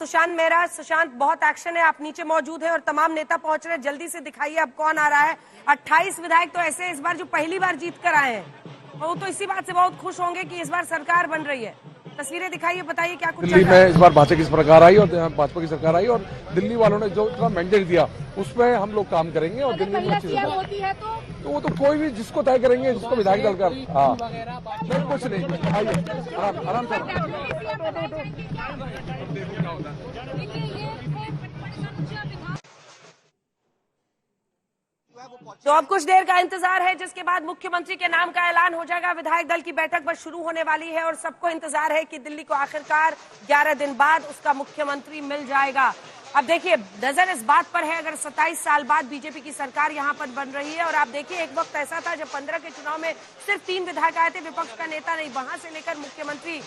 सुशांत मेहरा, सुशांत बहुत एक्शन है, आप नीचे मौजूद है और तमाम नेता पहुंच रहे हैं, जल्दी से दिखाइए अब कौन आ रहा है। 28 विधायक तो ऐसे इस बार जो पहली बार जीत कर आए हैं, वो तो इसी बात से बहुत खुश होंगे कि इस बार सरकार बन रही है। तस्वीरें दिखाइए, बताइए क्या कुछ दिल्ली में इस बार भाजपा की सरकार आई और भाजपा की सरकार आई और दिल्ली वालों ने जो इतना मैंडेट दिया उसमें हम लोग काम करेंगे और दिल्ली में अच्छी होती है तो वो तो कोई भी जिसको तय करेंगे, जिसको विधायक दल का कुछ नहीं। आइए आराम से। तो अब कुछ देर का इंतजार है, जिसके बाद मुख्यमंत्री के नाम का ऐलान हो जाएगा। विधायक दल की बैठक बस शुरू होने वाली है और सबको इंतजार है कि दिल्ली को आखिरकार 11 दिन बाद उसका मुख्यमंत्री मिल जाएगा। अब देखिए, नजर इस बात पर है, अगर 27 साल बाद बीजेपी की सरकार यहां पर बन रही है और आप देखिए एक वक्त ऐसा था जब 15 के चुनाव में सिर्फ 3 विधायक आए थे, विपक्ष का नेता नहीं, वहां से लेकर मुख्यमंत्री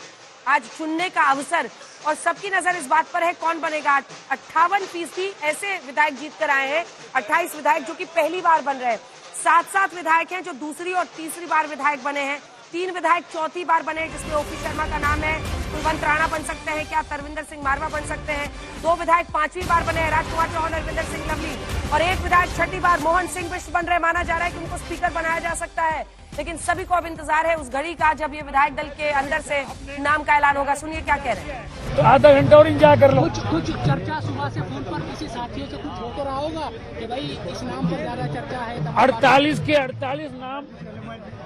आज चुनने का अवसर, और सबकी नजर इस बात पर है कौन बनेगा। 58% ऐसे विधायक जीत कर आए हैं, 28 विधायक जो कि पहली बार बन रहे हैं, 7 विधायक हैं जो दूसरी और तीसरी बार विधायक बने हैं, 3 विधायक चौथी बार बने जिसमें ओपी शर्मा का नाम है, कुलवंत राणा बन सकते हैं क्या, तरविंदर सिंह मारवा बन सकते हैं, 2 विधायक 5वीं बार बने हैं, राजकुमार चौहान, अरविंदर सिंह लवली, और 1 विधायक 6ठी बार मोहन सिंह बिष्ट बन रहे। माना जा रहा है कि उनको स्पीकर बनाया जा सकता है, लेकिन सभी को अब इंतजार है उस घड़ी का जब ये विधायक दल के अंदर से नाम का ऐलान होगा। सुनिए क्या कह रहे हैं। तो आधा घंटा और इंतजार कर लो। कुछ चर्चा सुबह से फोन पर किसी साथियों से कुछ हो तो रहा होगा कि भाई इस नाम पर ज्यादा चर्चा है। 48 के 48 नाम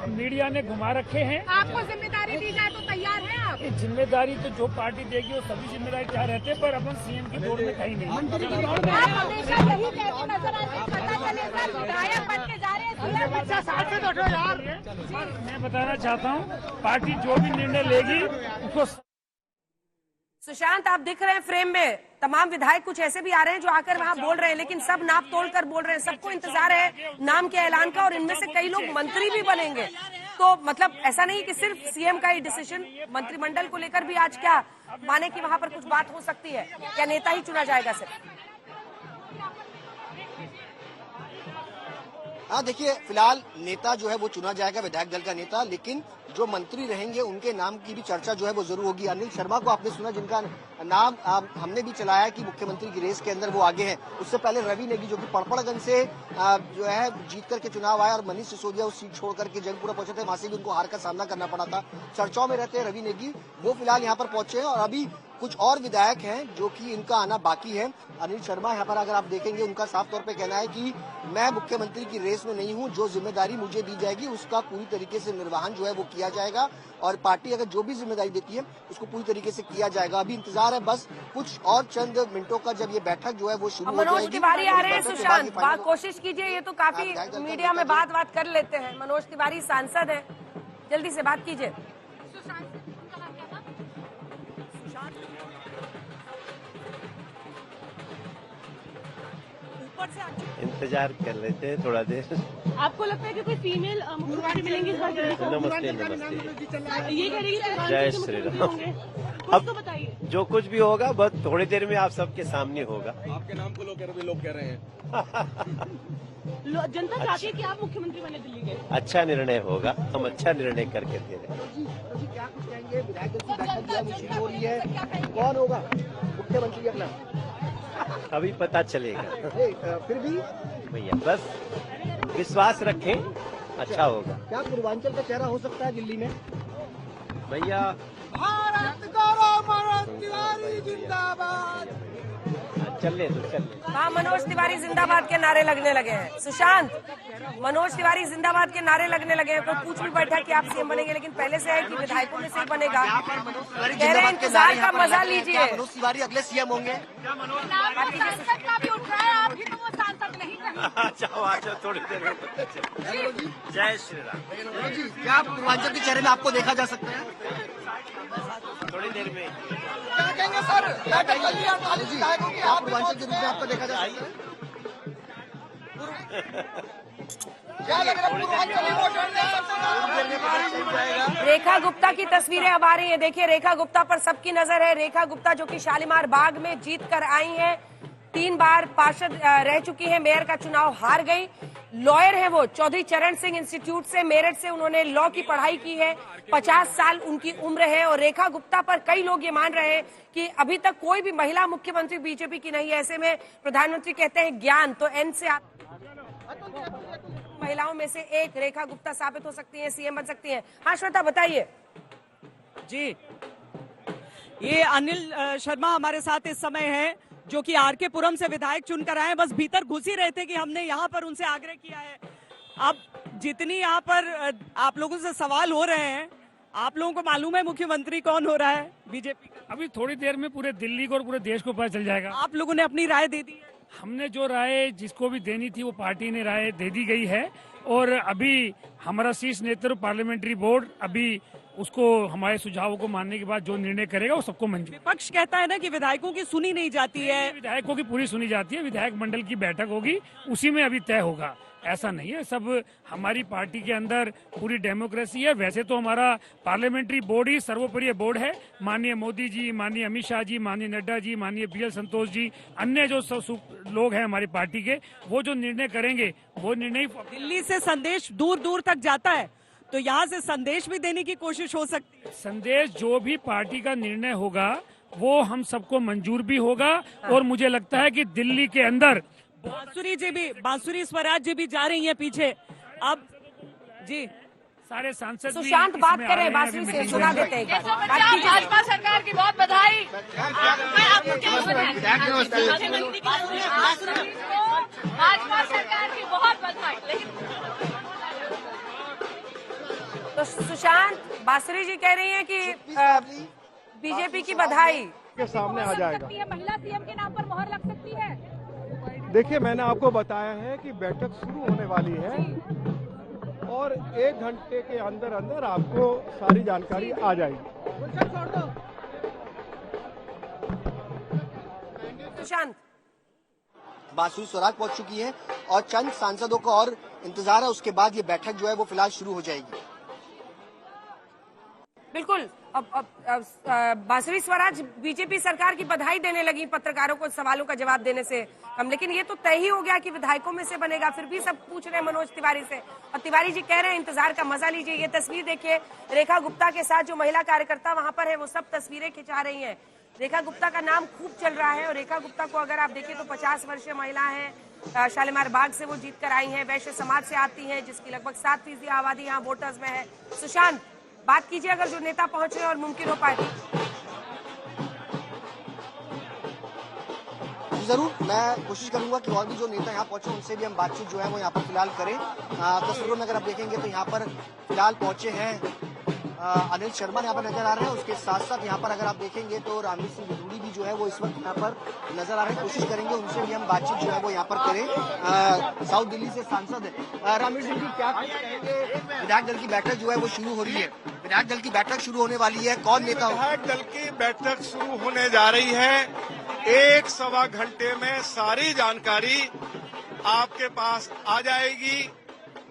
मीडिया ने घुमा रखे हैं। आपको जिम्मेदारी दी जाए तो तैयार हैं आप? ये जिम्मेदारी तो जो पार्टी देगी वो सभी जिम्मेदारी चाह रहते हैं, पर अपन सीएम की दौड़ में कहीं नहीं। आप हमेशा यही कहते नजर आते हैं, पता चले सर विधायक बन के जा रहे हैं। मैं बताना चाहता हूँ, पार्टी जो भी निर्णय लेगी उसको। सुशांत, आप दिख रहे हैं फ्रेम में, तमाम विधायक कुछ ऐसे भी आ रहे हैं जो आकर वहां बोल रहे हैं, लेकिन सब नाप तोड़ कर बोल रहे हैं, सबको इंतजार है नाम के ऐलान का, और इनमें से कई लोग मंत्री भी बनेंगे। तो मतलब ऐसा नहीं कि सिर्फ सीएम का ही डिसीजन, मंत्रिमंडल को लेकर भी आज क्या माने कि वहां पर कुछ बात हो सकती है, या नेता ही चुना जाएगा सिर्फ? हाँ, देखिए फिलहाल नेता जो है वो चुना जाएगा, विधायक दल का नेता, लेकिन जो मंत्री रहेंगे उनके नाम की भी चर्चा जो है वो जरूर होगी। अनिल शर्मा को आपने सुना, जिनका नाम हमने भी चलाया कि मुख्यमंत्री की रेस के अंदर वो आगे हैं। उससे पहले रवि नेगी जो कि पड़पड़गंज से जो है जीत करके चुनाव आया और मनीष सिसोदिया उस सीट छोड़ करके जंगपुरा पहुंचे थे, वहां से भी उनको हार का सामना करना पड़ा था। चर्चाओं में रहते हैं रवि नेगी, वो फिलहाल यहाँ पर पहुंचे हैं और अभी कुछ और विधायक हैं जो कि इनका आना बाकी है। अनिल शर्मा यहाँ पर अगर आप देखेंगे, उनका साफ तौर पे कहना है कि मैं मुख्यमंत्री की रेस में नहीं हूँ, जो जिम्मेदारी मुझे दी जाएगी उसका पूरी तरीके से निर्वहन जो है वो किया जाएगा और पार्टी अगर जो भी जिम्मेदारी देती है उसको पूरी तरीके से किया जाएगा। अभी इंतजार है बस कुछ और चंद मिनटों का, जब ये बैठक जो है वो शुरू हो जाएगी। मनोज तिवारी आ रहे हैं। सुशांत, कोशिश कीजिए, ये तो काफी मीडिया में बात कर लेते हैं। मनोज तिवारी सांसद है, जल्दी से बात कीजिए। इंतजार कर लेते हैं थोड़ा देर। आपको लगता है कि कोई फीमेल मुख्यमंत्री मिलेंगी इस बार? नमस्ते नमस्ते, ये कह रही है जय श्री राम। अब तो बताइए, जो कुछ भी होगा बस थोड़ी देर में आप सबके सामने होगा। आपके नाम को लोग कह रहे हैं। जनता चाहती है कि आप मुख्यमंत्री बने दिल्ली के। अच्छा निर्णय होगा, हम अच्छा निर्णय करके दे रहे हैं। क्या कुछ कहेंगे, विधायक दल की बैठक जो है शुरू हो रही है, कौन होगा मुख्यमंत्री अपना अभी पता चलेगा। फिर भी भैया बस विश्वास रखें, अच्छा होगा। क्या पूर्वांचल का चेहरा हो सकता है दिल्ली में? भैया चल हाँ, मनोज तिवारी जिंदाबाद के नारे लगने लगे हैं। सुशांत, मनोज तिवारी जिंदाबाद के नारे लगने लगे हैं। कोई पूछ भी बैठा कि आप सीएम बनेंगे, लेकिन पहले से है कि विधायकों में से ही बनेगा। कह रहे हैं इंतजार का मजा लीजिए। मनोज तिवारी अगले सीएम होंगे। सांसद का भी उठ रहा है, आप भी तो वो सांसद नहीं अच्छा थोड़ी देर में पता चलेगा। जय श्री राम जी, क्या पूर्वांचल के चेहरे में आपको देखा जा सकता है? थोड़ी देर में क्या कहेंगे सर? क्या पूर्वांचल के रूप में आपको देखा जा सकता है? क्या लग रहा है? रेखा गुप्ता की तस्वीरें अब आ रही है। देखिए, रेखा गुप्ता पर सबकी नजर है। रेखा गुप्ता जो कि शालीमार बाग में जीत कर आई हैं, 3 बार पार्षद रह चुकी है, मेयर का चुनाव हार गई, लॉयर है वो, चौधरी चरण सिंह इंस्टीट्यूट से, मेरठ से उन्होंने लॉ की पढ़ाई की है। 50 साल उनकी उम्र है। और रेखा गुप्ता पर कई लोग ये मान रहे हैं कि अभी तक कोई भी महिला मुख्यमंत्री बीजेपी की नहीं है। ऐसे में प्रधानमंत्री कहते हैं ज्ञान, तो एन से महिलाओं में से एक रेखा गुप्ता साबित हो सकती है, सीएम बन सकती है। हाँ श्वेता बताइए। जी, ये अनिल शर्मा हमारे साथ इस समय है, जो कि आरके पुरम से विधायक चुनकर आए। बस भीतर घुस ही रहे थे कि हमने यहाँ पर उनसे आग्रह किया है। अब जितनी यहाँ पर आप लोगों से सवाल हो रहे हैं, आप लोगों को मालूम है मुख्यमंत्री कौन हो रहा है बीजेपी का? अभी थोड़ी देर में पूरे दिल्ली को और पूरे देश को पता चल जाएगा। आप लोगों ने अपनी राय दे दी है? हमने जो राय जिसको भी देनी थी वो पार्टी ने राय दे दी गई है। और अभी हमारा शीर्ष नेतृत्व पार्लियामेंट्री बोर्ड अभी उसको हमारे सुझावों को मानने के बाद जो निर्णय करेगा वो सबको मंजूर। विपक्ष कहता है ना कि विधायकों की सुनी नहीं जाती है। विधायकों की पूरी सुनी जाती है। विधायक मंडल की बैठक होगी, उसी में अभी तय होगा। ऐसा नहीं है, सब हमारी पार्टी के अंदर पूरी डेमोक्रेसी है। वैसे तो हमारा पार्लियामेंट्री बोर्ड ही सर्वोपरि बोर्ड है। माननीय मोदी जी, माननीय अमित शाह जी, माननीय नड्डा जी, माननीय BL संतोष जी, अन्य जो लोग हैं हमारी पार्टी के, वो जो निर्णय करेंगे वो निर्णय। दिल्ली से संदेश दूर दूर तक जाता है, तो यहाँ से संदेश भी देने की कोशिश हो सकती है। संदेश जो भी पार्टी का निर्णय होगा वो हम सबको मंजूर भी होगा। और मुझे लगता है कि दिल्ली के अंदर बांसुरी स्वराज जी भी जा रही हैं पीछे। अब जी सारे सांसद सुशांत बात करें, बांसुरी से सुना देते हैं। भाजपा सरकार की बहुत बधाई। भाजपा सरकार की बहुत बधाई। तो सुशांत, बांसुरी जी कह रही हैं कि बीजेपी की बधाई के सामने आ जाएगा। महिला सीएम के नाम पर मोहर लग सकती है। देखिए, मैंने आपको बताया है कि बैठक शुरू होने वाली है और 1 घंटे के अंदर अंदर आपको सारी जानकारी आ जाएगी। सुशांत, बांसुरी स्वराज पहुंच चुकी है और चंद सांसदों का और इंतजार है। उसके बाद ये बैठक जो है वो फिलहाल शुरू हो जाएगी। बिल्कुल। अब बांसुरी स्वराज बीजेपी सरकार की बधाई देने लगी पत्रकारों को सवालों का जवाब देने से हम। लेकिन ये तो तय ही हो गया कि विधायकों में से बनेगा। फिर भी सब पूछ रहे हैं मनोज तिवारी से, और तिवारी जी कह रहे हैं इंतजार का मजा लीजिए। ये तस्वीर देखिए, रेखा गुप्ता के साथ जो महिला कार्यकर्ता वहां पर है वो सब तस्वीरें खिंचा रही हैं। रेखा गुप्ता का नाम खूब चल रहा है। और रेखा गुप्ता को अगर आप देखिए तो 50 वर्षीय महिला है। शालीमार बाग से वो जीत कर आई हैं। वैश्य समाज से आती हैं, जिसकी लगभग 7% आबादी यहाँ वोटर्स में है। सुशांत, बात कीजिए अगर जो नेता पहुंचे और मुमकिन हो पाए। जरूर, मैं कोशिश करूंगा कि और भी जो नेता यहाँ पहुंचे उनसे भी हम बातचीत जो है वो यहाँ पर फिलहाल करें। तस्वीरों में अगर आप देखेंगे तो यहाँ पर फिलहाल पहुंचे हैं अनिल शर्मा यहाँ पर नजर आ रहे हैं। उसके साथ साथ यहाँ पर अगर आप देखेंगे तो रणवीर सिंह बिधूड़ी भी जो है वो इस वक्त यहाँ पर नजर आ रहे हैं। कोशिश करेंगे उनसे भी हम बातचीत जो है वो यहाँ पर करें। साउथ दिल्ली से सांसद है रणवीर सिंह जी, क्या कहेंगे? विधायक दल की बैठक जो है वो शुरू हो रही है। विधायक दल की बैठक शुरू होने वाली है। कौन नेता? विधायक दल की बैठक शुरू होने जा रही है। 1-1.25 घंटे में सारी जानकारी आपके पास आ जाएगी।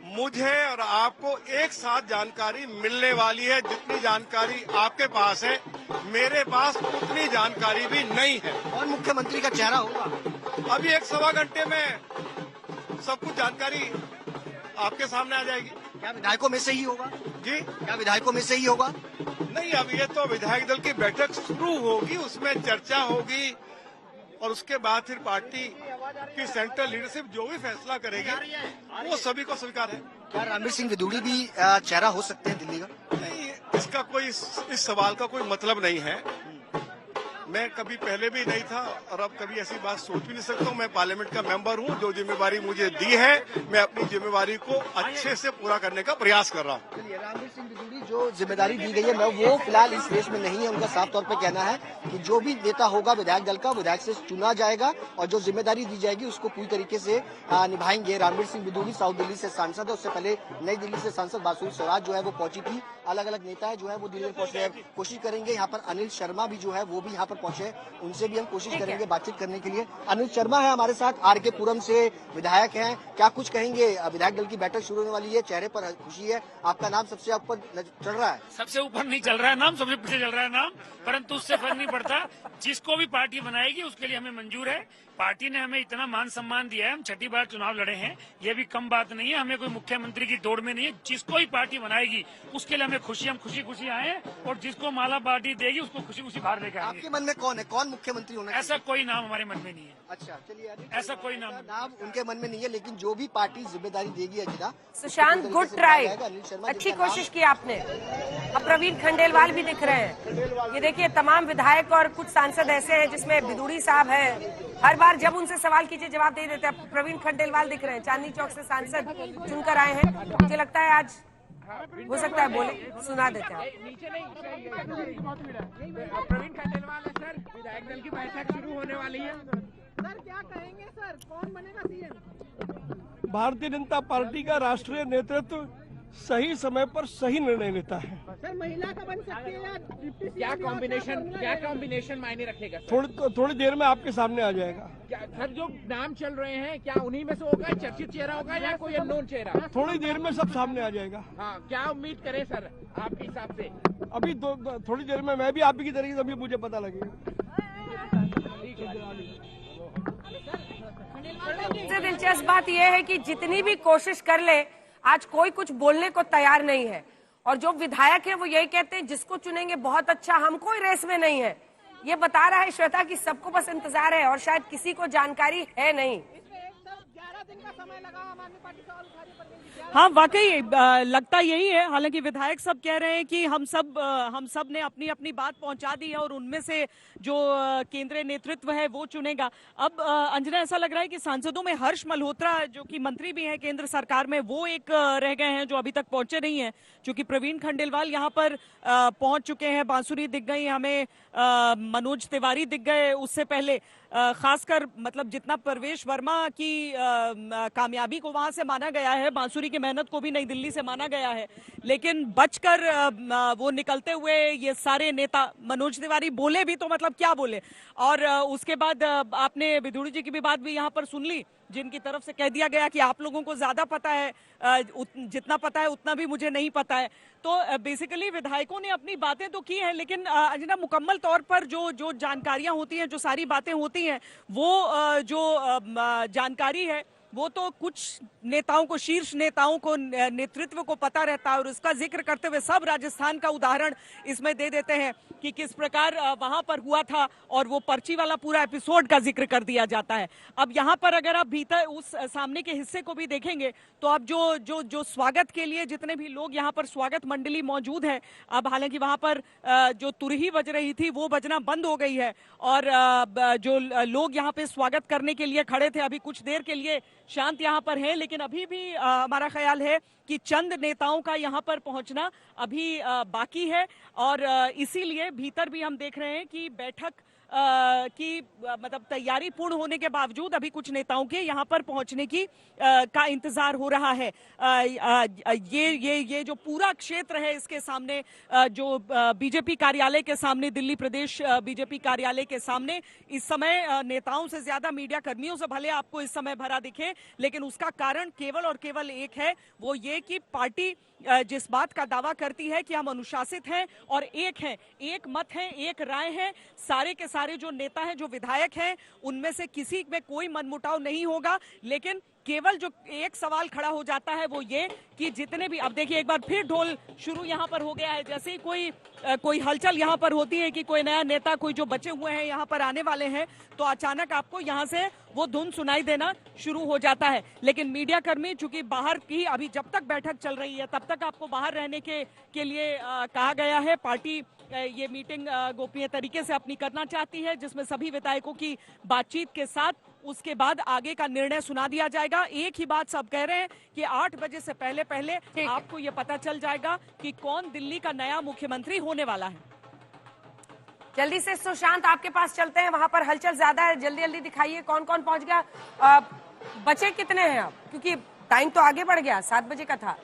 मुझे और आपको एक साथ जानकारी मिलने वाली है। जितनी जानकारी आपके पास है, मेरे पास उतनी जानकारी भी नहीं है। और मुख्यमंत्री का चेहरा होगा? अभी 1-1.25 घंटे में सब कुछ जानकारी आपके सामने आ जाएगी। क्या विधायकों में से ही होगा? जी, क्या विधायकों में से ही होगा? नहीं, अब ये तो विधायक दल की बैठक शुरू होगी, उसमें चर्चा होगी और उसके बाद फिर पार्टी की सेंट्रल लीडरशिप जो भी फैसला करेगी वो सभी को स्वीकार है। क्या रणवीर सिंह बिधूड़ी भी चेहरा हो सकते हैं दिल्ली का? नहीं, इसका कोई इस सवाल का कोई मतलब नहीं है। मैं कभी पहले भी नहीं था और अब कभी ऐसी बात सोच भी नहीं सकता हूँ। मैं पार्लियामेंट का मेंबर हूँ। जो जिम्मेवारी मुझे दी है, मैं अपनी जिम्मेवारी को अच्छे से पूरा करने का प्रयास कर रहा हूँ। रणवीर सिंह बिधूड़ी जो जिम्मेदारी दी गई है मैं वो फिलहाल इस रेस में नहीं है। उनका साफ तौर पे कहना है कि जो भी नेता होगा विधायक दल का, विधायक से चुना जाएगा और जो जिम्मेदारी दी जाएगी उसको पूरी तरीके से निभाएंगे। रणवीर सिंह बिधूड़ी साउथ दिल्ली से सांसद है। उससे पहले नई दिल्ली से सांसद बांसुरी स्वराज जो है वो पहुंची थी। अलग अलग नेता है जो है वो दिल्ली में पहुंच रहे हैं। कोशिश करेंगे यहाँ पर अनिल शर्मा भी जो है वो भी यहाँ पर पर पहुंचे, उनसे भी हम कोशिश करेंगे बातचीत करने के लिए। अनिल शर्मा है हमारे साथ, आरके पुरम से विधायक हैं, क्या कुछ कहेंगे? विधायक दल की बैठक शुरू होने वाली है, चेहरे पर खुशी है, आपका नाम सबसे ऊपर चल रहा है। सबसे ऊपर नहीं चल रहा है नाम, सबसे पीछे चल रहा है नाम, परंतु उससे फर्क नहीं पड़ता। जिसको भी पार्टी बनाएगी उसके लिए हमें मंजूर है। पार्टी ने हमें इतना मान सम्मान दिया है, हम 6ठी बार चुनाव लड़े हैं, ये भी कम बात नहीं है। हमें कोई मुख्यमंत्री की दौड़ में नहीं है, जिसको ही पार्टी बनाएगी उसके लिए हमें खुशी, हम खुशी खुशी आए हैं, और जिसको माला पार्टी देगी उसको खुशी खुशी बाहर लेकर आएंगे। आपके मन में कौन है, कौन मुख्यमंत्री होना? ऐसा कोई नाम हमारे मन में नहीं है। अच्छा चलिए, ऐसा कोई नाम उनके मन में नहीं है, लेकिन जो भी पार्टी जिम्मेदारी देगी अजिता। सुशांत, गुड ट्राई, अच्छी कोशिश की आपने। अब प्रवीण खंडेलवाल भी दिख रहे हैं। ये देखिए, तमाम विधायक और कुछ सांसद ऐसे हैं जिसमें बिदुड़ी साहब है, हर बार जब उनसे सवाल कीजिए जवाब दे देते हैं। प्रवीण खंडेलवाल दिख रहे हैं, चांदनी चौक से सांसद चुनकर आए हैं। मुझे लगता है आज हो सकता है बोले, सुना देते हैं। प्रवीण खंडेलवाल है सर, विधायक दल की बैठक शुरू होने वाली है। सर क्या कहेंगे सर, कौन बनेगा सीएम? भारतीय जनता पार्टी का राष्ट्रीय नेतृत्व सही समय पर सही निर्णय लेता है। सर महिला का बन सकती है या डिप्टी सीएम? क्या कॉम्बिनेशन मायने रखेगा? थोड़ी देर में आपके सामने आ जाएगा। सर जो नाम चल रहे हैं क्या उन्हीं में से होगा, चर्चित चेहरा होगा या कोई अननोन चेहरा? थोड़ी देर में सब सामने आ जाएगा। हाँ, क्या उम्मीद करें सर आपके हिसाब से? अभी थोड़ी देर में मैं भी आप ही की तरीके से अभी मुझे पता लगेगा। सबसे दिलचस्प बात यह है कि जितनी भी कोशिश कर ले, आज कोई कुछ बोलने को तैयार नहीं है। और जो विधायक है वो यही कहते हैं जिसको चुनेंगे बहुत अच्छा, हम कोई रेस में नहीं है। ये बता रहा है श्वेता कि सबको बस इंतजार है और शायद किसी को जानकारी है नहीं। 11 दिन का समय लगा आम आदमी पार्टी सवाल उठाने पर। हाँ वाकई लगता यही है। हालांकि विधायक सब कह रहे हैं कि हम सब ने अपनी अपनी बात पहुंचा दी है और उनमें से जो केंद्रीय नेतृत्व है वो चुनेगा। अब अंजना, ऐसा लग रहा है कि सांसदों में हर्ष मल्होत्रा जो कि मंत्री भी हैं केंद्र सरकार में, वो एक रह गए हैं जो अभी तक पहुंचे नहीं हैं। क्योंकि प्रवीण खंडेलवाल यहाँ पर पहुंच चुके हैं, बांसुरी दिख गई हमें, मनोज तिवारी दिख गए उससे पहले। खासकर मतलब जितना प्रवेश वर्मा की कामयाबी को वहां से माना गया है, बांसुरी की मेहनत को भी नई दिल्ली से माना गया है, लेकिन बचकर वो निकलते हुए ये सारे नेता, मनोज तिवारी बोले भी तो मतलब क्या बोले। और उसके बाद आपने बिदुड़ी जी की भी बात भी यहाँ पर सुन ली, जिनकी तरफ से कह दिया गया कि आप लोगों को ज्यादा पता है, जितना पता है उतना भी मुझे नहीं पता है। तो बेसिकली विधायकों ने अपनी बातें तो की हैं, लेकिन अंजना मुकम्मल तौर पर जो जानकारियां होती हैं, जो सारी बातें होती हैं, वो जो जानकारी है वो तो कुछ नेताओं को, शीर्ष नेताओं को, नेतृत्व को पता रहता है। और उसका जिक्र करते हुए सब राजस्थान का उदाहरण इसमें दे देते हैं कि किस प्रकार वहां पर हुआ था, और वो पर्ची वाला पूरा एपिसोड का जिक्र कर दिया जाता है। अब यहाँ पर अगर आप भीतर उस सामने के हिस्से को भी देखेंगे तो अब जो स्वागत के लिए जितने भी लोग यहाँ पर स्वागत मंडली मौजूद है, अब हालांकि वहां पर जो तुरही बज रही थी वो बजना बंद हो गई है, और जो लोग यहाँ पे स्वागत करने के लिए खड़े थे अभी कुछ देर के लिए शांत यहाँ पर है। लेकिन अभी भी हमारा ख्याल है कि चंद नेताओं का यहाँ पर पहुंचना अभी बाकी है, और इसीलिए भीतर भी हम देख रहे हैं कि बैठक की मतलब तैयारी पूर्ण होने के बावजूद अभी कुछ नेताओं के यहाँ पर पहुंचने की का इंतजार हो रहा है। ये जो पूरा क्षेत्र है, इसके सामने जो बीजेपी कार्यालय के सामने, दिल्ली प्रदेश बीजेपी कार्यालय के सामने इस समय नेताओं से ज्यादा मीडिया कर्मियों से भले आपको इस समय भरा दिखे, लेकिन उसका कारण केवल और केवल एक है, वो ये कि पार्टी जिस बात का दावा करती है कि हम अनुशासित हैं और एक हैं, एक मत है, एक राय है, सारे के सारे जो नेता हैं, जो विधायक हैं, उनमें से किसी में कोई मनमुटाव नहीं होगा। लेकिन केवल जो एक सवाल खड़ा हो जाता है वो ये कि जितने भी, अब देखिए एक बार फिर ढोल शुरू यहाँ पर हो गया है। जैसे ही कोई हलचल यहाँ पर होती है कि कोई नया नेता, कोई जो बचे हुए हैं यहाँ पर आने वाले हैं, तो अचानक आपको यहाँ से वो धुन सुनाई देना शुरू हो जाता है। लेकिन मीडिया कर्मी चूंकि बाहर की, अभी जब तक बैठक चल रही है तब तक आपको बाहर रहने के लिए कहा गया है। पार्टी ये मीटिंग गोपनीय तरीके से अपनी करना चाहती है, जिसमें सभी विधायकों की बातचीत के साथ उसके बाद आगे का निर्णय सुना दिया जाएगा। एक ही बात सब कह रहे हैं कि 8 बजे से पहले आपको ये पता चल जाएगा कि कौन दिल्ली का नया मुख्यमंत्री होने वाला है। जल्दी से सुशांत आपके पास चलते हैं, वहां पर हलचल ज्यादा है, जल्दी जल्दी दिखाइए कौन कौन पहुंच गया, बचे कितने हैं अब, क्योंकि टाइम तो आगे बढ़ गया, 7 बजे का था।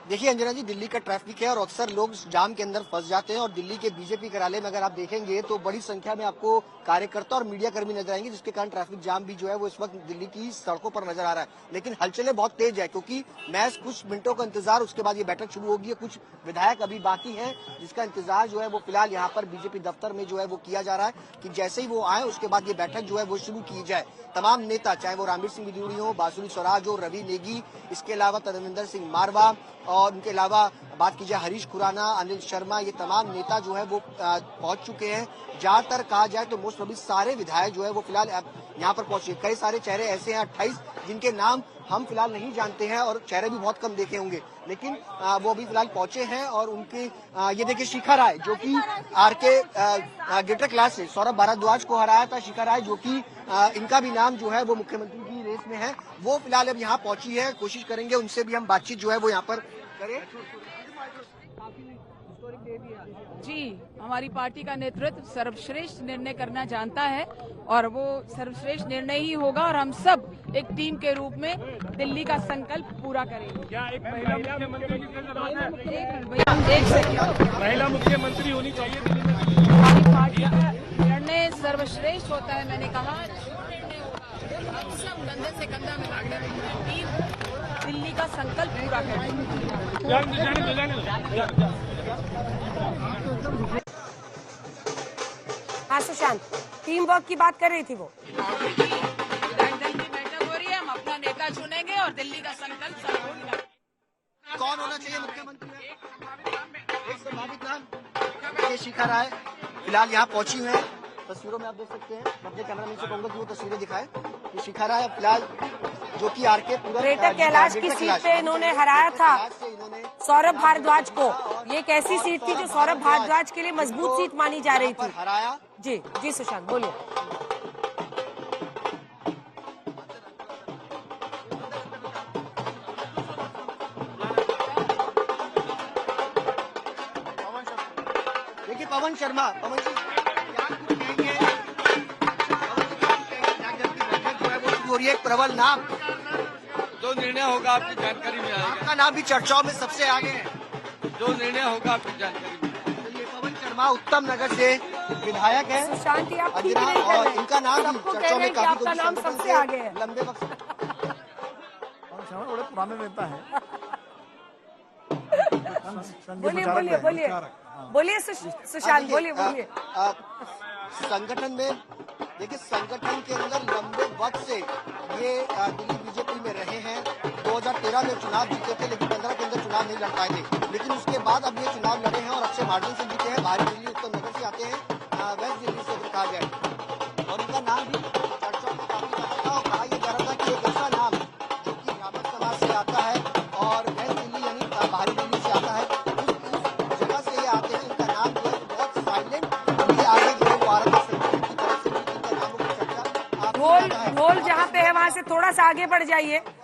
देखिए अंजना जी, दिल्ली का ट्रैफिक है और अक्सर लोग जाम के अंदर फंस जाते हैं और दिल्ली के बीजेपी कार्यालय में अगर आप देखेंगे तो बड़ी संख्या में आपको कार्यकर्ता और मीडिया कर्मी नजर आएंगे, जिसके कारण ट्रैफिक जाम भी जो है वो इस वक्त दिल्ली की सड़कों पर नजर आ रहा है। लेकिन हलचलें बहुत तेज है क्योंकि महज कुछ मिनटों का इंतजार, उसके बाद ये बैठक शुरू होगी। कुछ विधायक अभी बाकी हैं जिसका इंतजार जो है वो फिलहाल यहाँ पर बीजेपी दफ्तर में जो है वो किया जा रहा है कि जैसे ही वो आए उसके बाद ये बैठक जो है वो शुरू की जाए। तमाम नेता, चाहे वो रामवीर सिंह बिदूड़ी हो, बासुरी स्वराज हो, रवि नेगी, इसके अलावा तदविंदर सिंह मारवा और उनके अलावा बात की जाए हरीश खुराना, अनिल शर्मा, ये तमाम नेता जो है वो पहुंच चुके हैं। ज्यादातर कहा जाए तो मोस्ट प्रॉब्ली सारे विधायक जो है वो फिलहाल यहाँ पर पहुंचे। कई सारे चेहरे ऐसे हैं 28 जिनके नाम हम फिलहाल नहीं जानते हैं और चेहरे भी बहुत कम देखे होंगे, लेकिन वो अभी फिलहाल पहुंचे हैं। और उनके ये देखिए शिखा राय जो कि आरके ग्रेटर क्लास से सौरभ भारद्वाज को हराया था। शिखा राय जो कि इनका भी नाम जो है वो मुख्यमंत्री की रेस में है, वो फिलहाल अब यहाँ पहुंची है। कोशिश करेंगे उनसे भी हम बातचीत जो है वो यहाँ पर करें। जी, हमारी पार्टी का नेतृत्व सर्वश्रेष्ठ निर्णय करना जानता है और वो सर्वश्रेष्ठ निर्णय ही होगा और हम सब एक टीम के रूप में दिल्ली का संकल्प पूरा करेंगे। क्या एक महिला मुख्यमंत्री होनी चाहिए दिल्ली में? हमारी पार्टी का निर्णय सर्वश्रेष्ठ होता है। मैंने कहा हम सब कंधे से कंधा मिलाकर टीम दिल्ली का संकल्प पूरा करेंगे। हाँ सुशांत, टीम वर्क की बात कर रही थी वो। विधायक दल की बैठक हो रही है, हम अपना नेता चुनेंगे और दिल्ली का संकल्प सर्वोच्च। कौन होना चाहिए मुख्यमंत्री? एक संभावित नाम ये शिखा राय फिलहाल यहाँ पहुंची हुई है। तस्वीरों में आप देख सकते हैं, अपने कैमरामैन से कहूंगा कि वो तस्वीरें दिखाए। ये शिखा राय फिलहाल जो कि आरके ग्रेटर कैलाश की सीट पे इन्होंने हराया था सौरभ भारद्वाज को। ये एक ऐसी सीट थी जो सौरभ भारद्वाज के लिए मजबूत सीट मानी जा रही थी। हराया। जी जी सुशांत बोलिए। देखिए पवन शर्मा, पवन जी एक प्रबल नाम, जो निर्णय होगा आपकी जानकारी में आएगा। आपका नाम भी चर्चाओं में सबसे आगे है। जो निर्णय होगा आपकी जानकारी में। ये पवन शर्मा उत्तम नगर से विधायक है। सुशांत जी आप ठीक नहीं कर रहे हैं। इनका नाम भी चर्चाओं में काफी, आपका नाम सबसे आगे है। लंबे वक्त पवन शर्मा बड़े पुराने नेता है। बोलिए बोलिए बोलिए बोलिए सुशांत, बोलिए बोलिए। संगठन में देखिए, संगठन के अंदर लंबे वक्त से ये दिल्ली बीजेपी में रहे हैं। 2013 में चुनाव जीते थे लेकिन 15 के अंदर चुनाव नहीं लड़ पाए थे, लेकिन उसके बाद अब ये चुनाव लड़े हैं और अच्छे मार्जिन से जीते हैं। बाहरी दिल्ली उत्तर नगर से आते हैं, वेस्ट दिल्ली से अगर कहा जाए, और इनका नाम भी चर्चा में काफी था और कहा यह जा रहा था कि एक ऐसा नाम जो कि ब्राह्मण समाज से आता है और वेस्ट दिल्ली यानी बाहरी दिल्ली से आता है, उस जगह से ये आते हैं। इनका नाम जो है बहुत साइलेंट आगे जो है भारत ढोल जहाँ पे है वहाँ से थोड़ा सा आगे बढ़ जाइए।